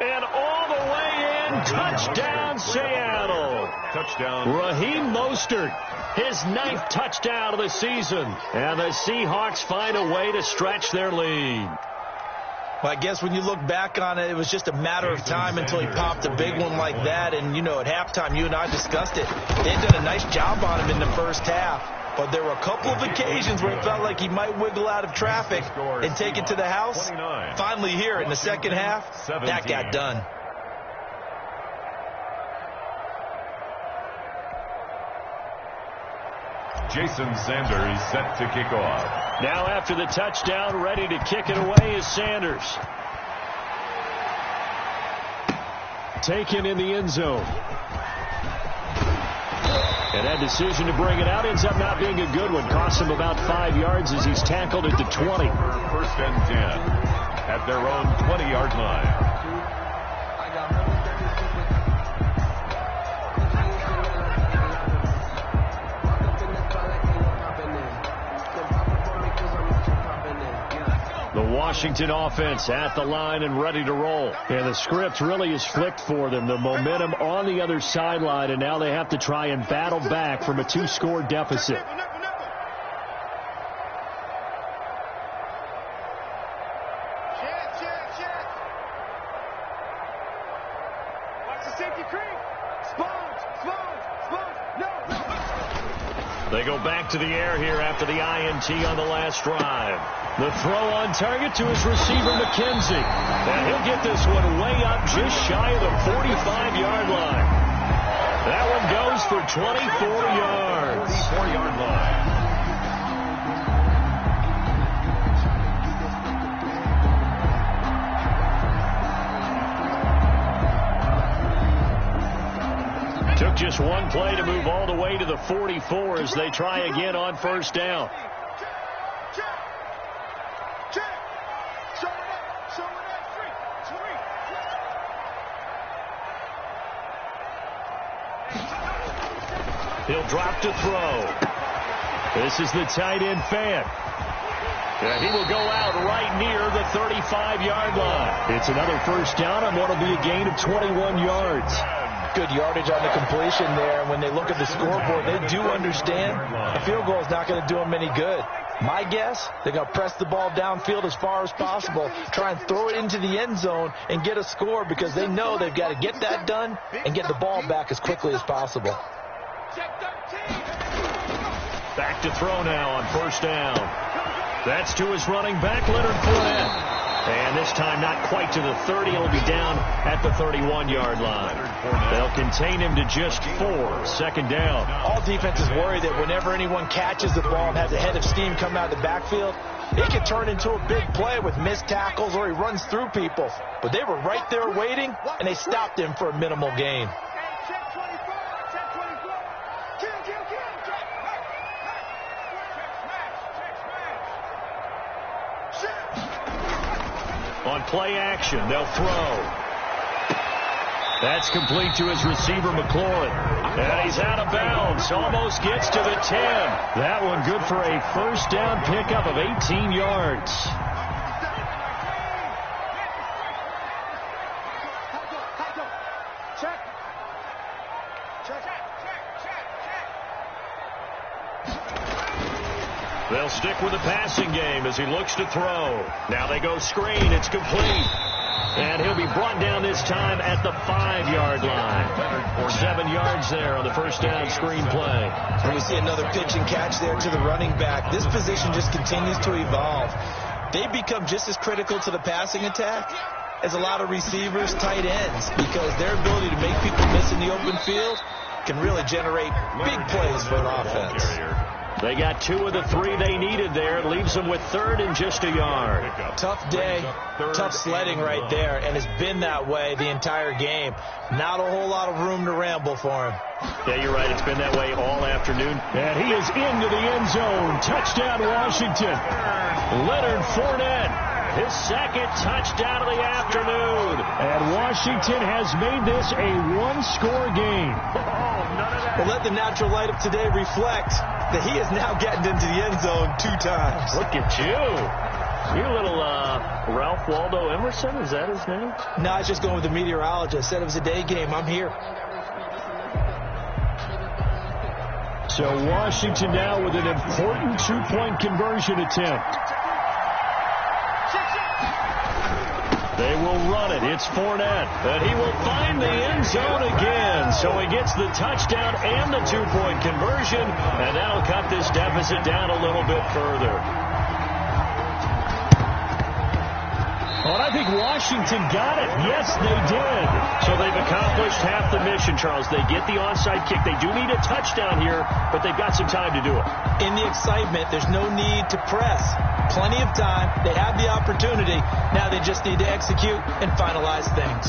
And all the way in, touchdown Seattle. Touchdown. Raheem Mostert, his 9th touchdown of the season. And the Seahawks find a way to stretch their lead. Well, I guess when you look back on it, it was just a matter of time until he popped a big one like that. And, you know, at halftime, you and I discussed it. They'd done a nice job on him in the first half. But there were a couple of occasions where it felt like he might wiggle out of traffic and take it to the house. Finally here in the second half, that got done. Jason Sanders set to kick off. Now after the touchdown, ready to kick it away is Sanders. Taken in the end zone. And that decision to bring it out ends up not being a good one. Costs him about 5 yards as he's tackled at the 20. 1st and 10 at their own 20-yard line. Washington offense at the line and ready to roll. And the script really is flipped for them. The momentum on the other sideline, and now they have to try and battle back from a 2-score deficit. They go back to the air here after the INT on the last drive. The throw on target to his receiver, McKenzie. And he'll get this one way up just shy of the 45-yard line. That one goes for 24 yards. 24-yard line. Took just one play to move all the way to the 44 as they try again on first down. He'll drop to throw. This is the tight end fan. And he will go out right near the 35-yard line. It's another first down on what will be a gain of 21 yards. Good yardage on the completion there. When they look at the scoreboard, they do understand a field goal is not going to do them any good. My guess, they're going to press the ball downfield as far as possible, try and throw it into the end zone and get a score because they know they've got to get that done and get the ball back as quickly as possible. Back to throw now on first down. That's to his running back, Leonard Fournette. And this time not quite to the 30. He'll be down at the 31-yard line. They'll contain him to just 4. Second down. All defenses worry that whenever anyone catches the ball and has a head of steam coming out of the backfield, it can turn into a big play with missed tackles or he runs through people. But they were right there waiting, and they stopped him for a minimal gain. On play action, they'll throw. That's complete to his receiver, McLaurin. And he's out of bounds. Almost gets to the 10. That one good for a first down pickup of 18 yards. They'll stick with the passing game as he looks to throw. Now they go screen. It's complete. And he'll be brought down this time at the 5-yard line. 7 yards there on the first down screen play. And we see another pitch and catch there to the running back. This position just continues to evolve. They become just as critical to the passing attack as a lot of receivers, tight ends, because their ability to make people miss in the open field can really generate big plays for an offense. They got 2 of the 3 they needed there. It leaves them with 3rd and just a yard. Tough day, tough sledding right there, and it's been that way the entire game. Not a whole lot of room to ramble for him. Yeah, you're right. It's been that way all afternoon. And he is into the end zone. Touchdown, Washington. Leonard Fournette. His second touchdown of the afternoon. And Washington has made this a 1-score game. Well, let the natural light of today reflect that he is now getting into the end zone 2 times. Look at you. You're a little Ralph Waldo Emerson. Is that his name? No, I was just going with the meteorologist. Said it was a day game. I'm here. So Washington now with an important 2-point conversion attempt. They will run it. It's Fournette. And he will find the end zone again. So he gets the touchdown and the 2-point conversion. And that'll cut this deficit down a little bit further. Well, I think Washington got it. Yes, they did. So they've accomplished half the mission, Charles. They get the onside kick. They do need a touchdown here, but they've got some time to do it. In the excitement, there's no need to press. Plenty of time. They have the opportunity. Now they just need to execute and finalize things.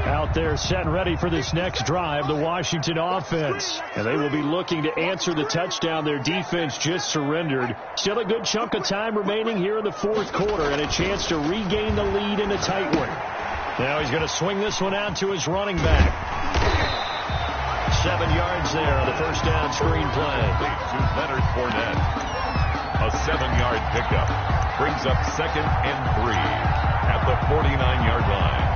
Out there set and ready for this next drive, the Washington offense. And they will be looking to answer the touchdown their defense just surrendered. Still a good chunk of time remaining here in the 4th quarter and a chance to regain the lead in a tight one. Now he's going to swing this one out to his running back. 7 yards there on the first down screen play. To Leonard Fournette. A 7-yard pickup. Brings up 2nd and 3 at the 49-yard line.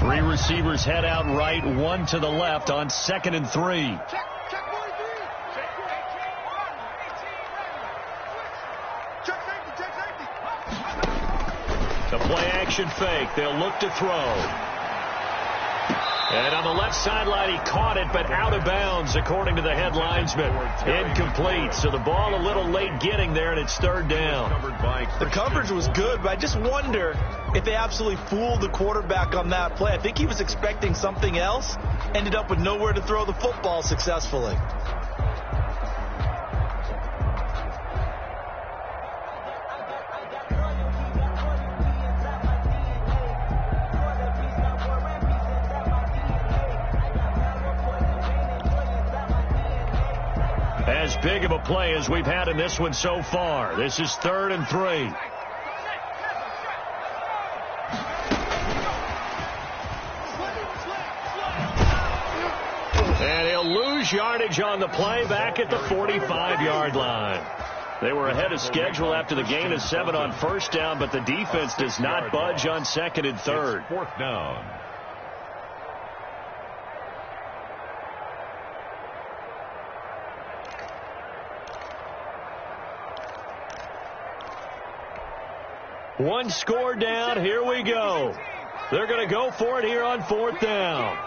Three receivers head out right, one to the left on 2nd and 3. The play action fake. They'll look to throw. And on the left sideline, he caught it, but out of bounds, according to the head linesman. Incomplete. So the ball a little late getting there, and it's 3rd down. The coverage was good, but I just wonder if they absolutely fooled the quarterback on that play. I think he was expecting something else. Ended up with nowhere to throw the football successfully. As big of a play as we've had in this one so far. This is 3rd and 3. And he'll lose yardage on the play back at the 45-yard line. They were ahead of schedule after the gain of 7 on first down, but the defense does not budge on 2nd and 3rd. It's 4th down. One score down. Here we go. They're going to go for it here on 4th down.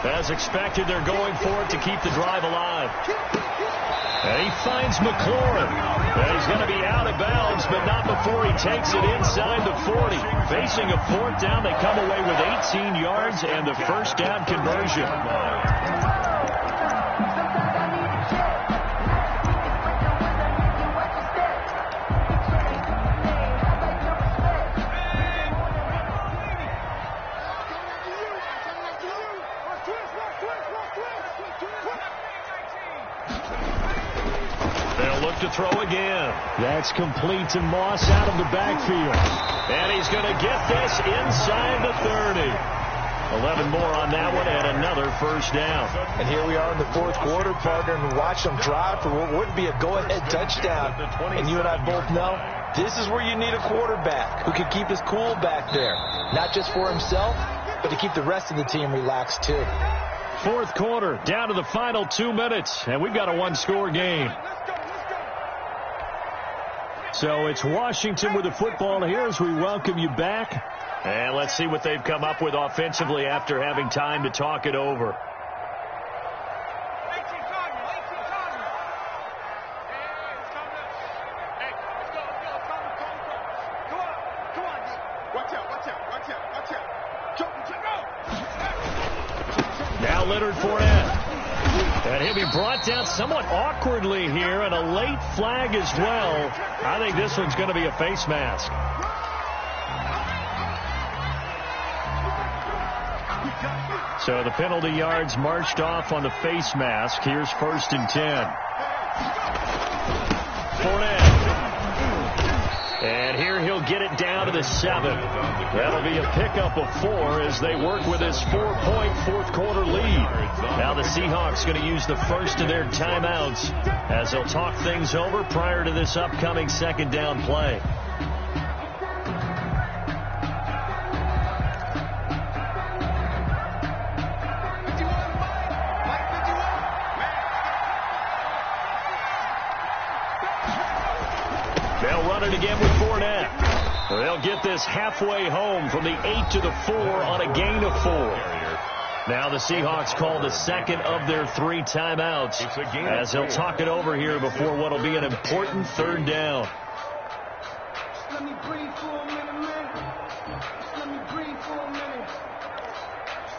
As expected, they're going for it to keep the drive alive. And he finds McLaurin. And he's going to be out of bounds, but not before he takes it inside the 40. Facing a 4th down, they come away with 18 yards and the first down conversion. To throw again. That's complete to Moss out of the backfield. And he's going to get this inside the 30. 11 more on that one and another first down. And here we are in the 4th quarter, partner, and watch them drive for what would be a go-ahead touchdown. And you and I both know this is where you need a quarterback who can keep his cool back there. Not just for himself, but to keep the rest of the team relaxed too. 4th quarter, down to the final 2 minutes, and we've got a one-score game. So it's Washington with the football here as we welcome you back. And let's see what they've come up with offensively after having time to talk it over. Now Leonard Fournette. And he'll be brought down somewhat awkwardly here, and a late flag as well. I think this one's going to be a face mask. So the penalty yards marched off on the face mask. Here's 1st and 10. Fournette. And here he'll get it down to the 7. That'll be a pickup of 4 as they work with his 4-point 4th quarter lead. Now the Seahawks going to use the first of their timeouts as they'll talk things over prior to this upcoming 2nd down play. They'll run it again with Fournette. They'll get this halfway home from the 8 to the 4 on a gain of 4. Now the Seahawks call the 2nd of their 3 timeouts as they'll talk it over here before what will be an important 3rd down. Let me breathe for a minute, man. Let me breathe for a minute.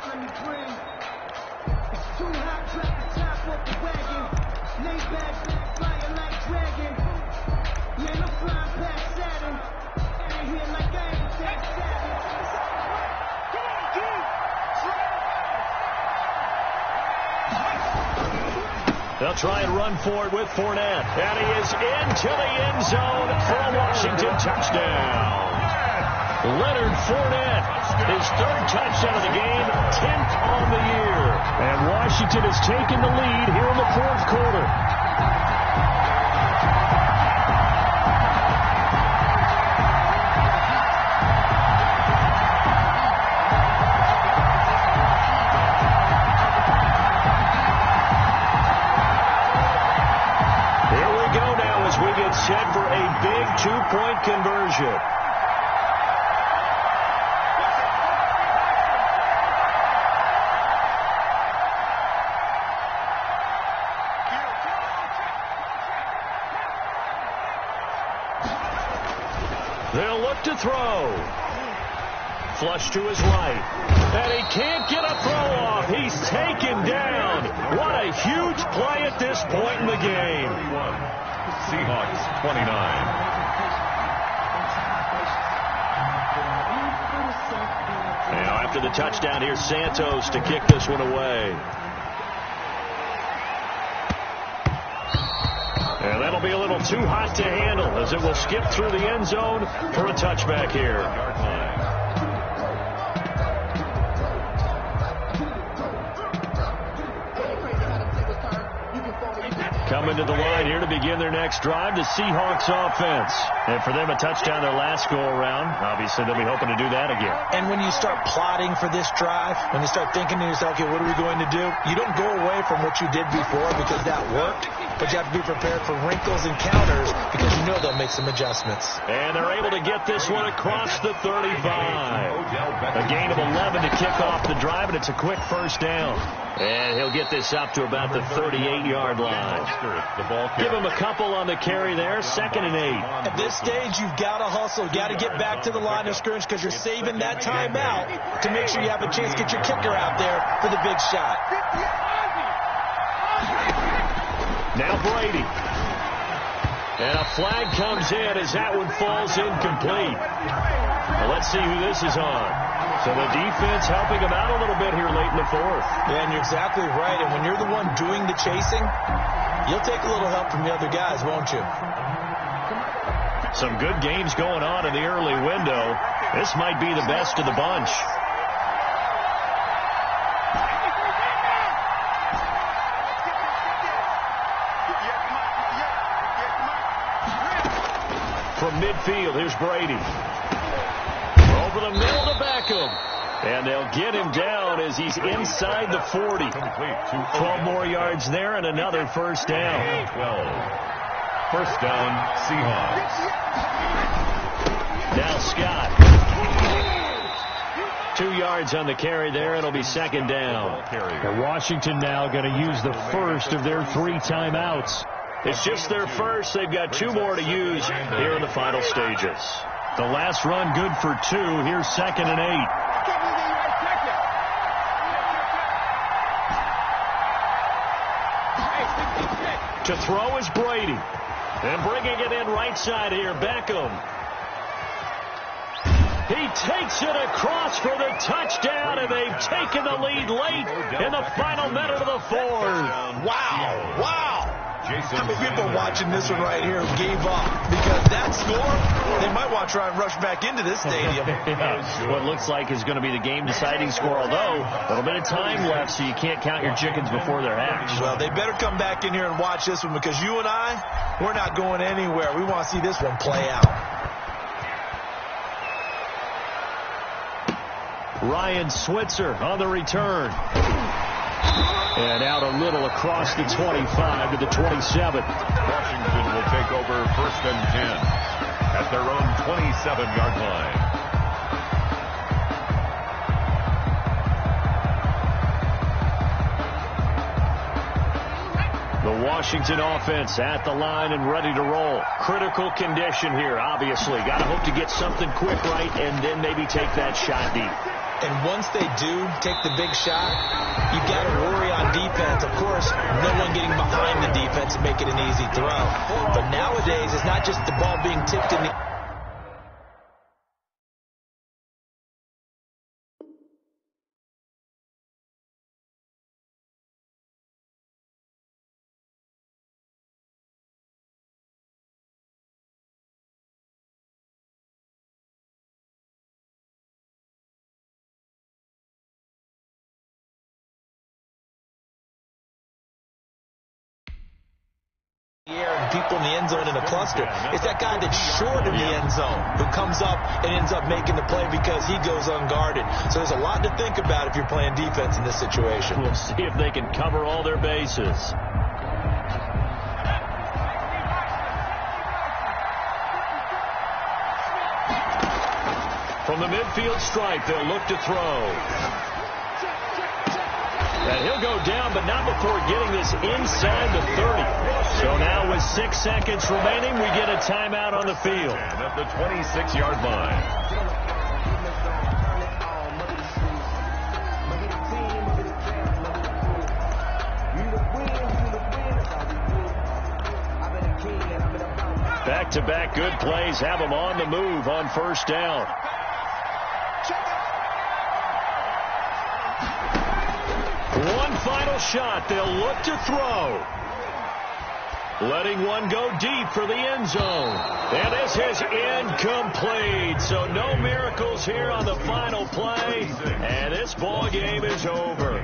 Let me breathe. It's too hot, drop the top off the wagon. Lay back, flying like dragon. Man, I'm flying past Saturn. And I hear like I ain't that savage. They'll try and run for it with Fournette. And he is into the end zone for a Washington touchdown. Leonard Fournette, his third touchdown of the game, 10th on the year. And Washington has taken the lead here in the fourth quarter. Here we go now as we get set for a big two-point conversion. They'll look to throw. Flush to his right. And he can't get a throw off. He's taken down. What a huge play at this point in the game. Seahawks 29. Now after the touchdown, here's Santos to kick this one away. And that'll be a little too hot to handle as it will skip through the end zone for a touchback here. Coming to the line here to begin their next drive, the Seahawks offense. And for them, a touchdown their last go-around. Obviously, they'll be hoping to do that again. And when you start plotting for this drive, when you start thinking to yourself, okay, what are we going to do? You don't go away from what you did before because that worked. But you have to be prepared for wrinkles and counters because you know they'll make some adjustments. And they're able to get this one across the 35. A gain of 11 to kick off the drive, and it's a quick first down. And he'll get this up to about the 38-yard line. Give him a couple on the carry there, 2nd and 8. At this stage, you've got to hustle. You've got to get back to the line of scrimmage because you're saving that timeout to make sure you have a chance to get your kicker out there for the big shot. Now Brady. And a flag comes in as that one falls incomplete. Well, let's see who this is on. So the defense helping them out a little bit here late in the fourth. Yeah, and you're exactly right. And when you're the one doing the chasing, you'll take a little help from the other guys, won't you? Some good games going on in the early window. This might be the best of the bunch. From midfield, here's Brady. Over the middle to Beckham. And they'll get him down as he's inside the 40. 12 more yards there and another first down. 12. First down, Seahawks. Now Scott. 2 yards on the carry there. It'll be second down. And Washington now going to use the first of their 3 timeouts. It's just their first. They've got 2 more to use here in the final stages. The last run good for 2. Here's 2nd and 8. To throw is Brady. And bringing it in right side here, Beckham. He takes it across for the touchdown, and they've taken the lead late in the final minute of the fourth. Wow, wow. How many people watching this one right here gave up? Because that score, they might want to try and rush back into this stadium. Yeah. What looks like is going to be the game-deciding score, although a little bit of time left, so you can't count your chickens before they're hatched. Well, they better come back in here and watch this one because you and I, we're not going anywhere. We want to see this one play out. Ryan Switzer on the return. And out a little across the 25 to the 27. Washington will take over 1st and 10 at their own 27-yard line. The Washington offense at the line and ready to roll. Critical condition here, obviously. Got to hope to get something quick right and then maybe take that shot deep. And once they do take the big shot, you've got to worry on defense. Of course, no one getting behind the defense and make it an easy throw. But nowadays, it's not just the ball being tipped in the And people in the end zone in a cluster. It's that guy that's short in the end zone who comes up and ends up making the play because he goes unguarded. So there's a lot to think about if you're playing defense in this situation. We'll see if they can cover all their bases. From the midfield stripe, they'll look to throw. And he'll go down, but not before getting this inside the 30. So now with 6 seconds remaining, we get a timeout on the field. At the 26-yard line. Back-to-back good plays have them on the move on first down. One final shot. They'll look to throw. Letting one go deep for the end zone. And this is incomplete. So no miracles here on the final play. And this ball game is over.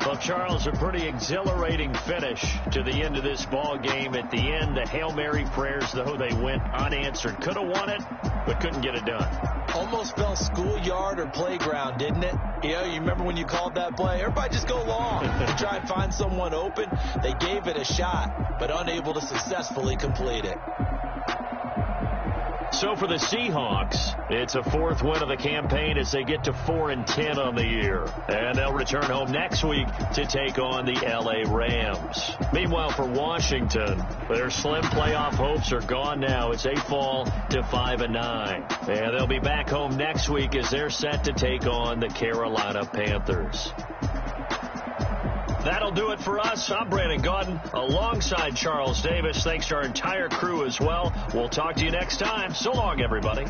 Well, Charles, a pretty exhilarating finish to the end of this ball game. At the end, the Hail Mary prayers, though, they went unanswered. Could have won it, but couldn't get it done. Almost felt schoolyard or playground, didn't it? You remember when you called that play? Everybody just go long to try and find someone open. They gave it a shot, but unable to successfully complete it. So for the Seahawks, it's a 4th win of the campaign as they get to 4-10 on the year. And they'll return home next week to take on the L.A. Rams. Meanwhile, for Washington, their slim playoff hopes are gone now as they fall to 5-9. And they'll be back home next week as they're set to take on the Carolina Panthers. That'll do it for us. I'm Brandon Gotw alongside Charles Davis. Thanks to our entire crew as well. We'll talk to you next time. So long, everybody.